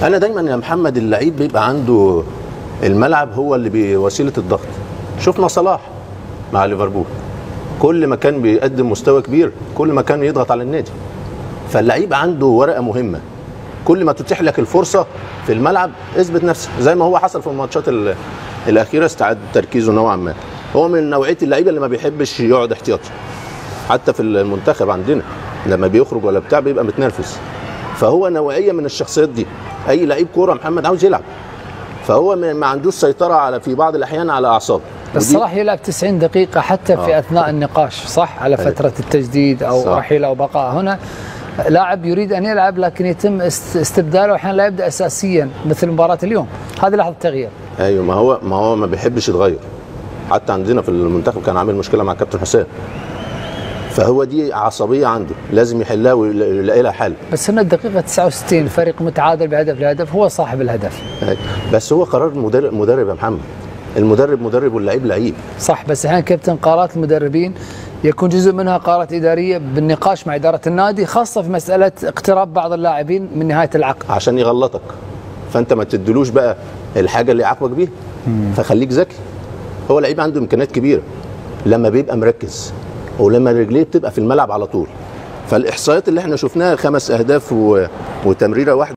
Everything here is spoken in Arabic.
انا دايما يا محمد اللعيب بيبقى عنده الملعب هو اللي بوسيله الضغط. شفنا صلاح مع ليفربول، كل ما كان بيقدم مستوى كبير كل ما كان يضغط على النادي. فاللعيب عنده ورقه مهمه، كل ما تتيح لك الفرصه في الملعب اثبت نفسك، زي ما هو حصل في الماتشات الاخيره استعاد تركيزه نوعا ما. هو من نوعيه اللعيبه اللي ما بيحبش يقعد احتياطي، حتى في المنتخب عندنا لما بيخرج ولا بتاع بيبقى متنرفز. فهو نوعيه من الشخصيات دي. اي لعيب كوره محمد عاوز يلعب، فهو ما عندوش سيطره على في بعض الاحيان على اعصابه. بس صلاح يلعب 90 دقيقه حتى في اثناء النقاش، صح؟ على فتره التجديد او رحيل او بقاء. هنا لاعب يريد ان يلعب لكن يتم استبداله، احيانا لا يبدا اساسيا مثل مباراه اليوم. هذه لحظه تغيير. ايوه، ما هو ما بيحبش يتغير. حتى عندنا في المنتخب كان عامل مشكله مع كابتن حسام، فهو دي عصبيه عنده لازم يحلها ويلاقي لها حل. بس هنا الدقيقه 69 الفريق متعادل بهدف لهدف، هو صاحب الهدف. بس هو قرار مدرب يا محمد. المدرب مدرب واللعيب لعيب. صح، بس احيانا كابتن قرارات المدربين يكون جزء منها قرارات اداريه بالنقاش مع اداره النادي، خاصه في مساله اقتراب بعض اللاعبين من نهايه العقد عشان يغلطك، فانت ما تدلوش بقى الحاجه اللي يعاقبك بيها. فخليك ذكي. هو لعيب عنده امكانيات كبيره لما بيبقى مركز ولما رجليه بتبقى في الملعب على طول. فالاحصائيات اللي احنا شفناها 5 اهداف وتمريره واحده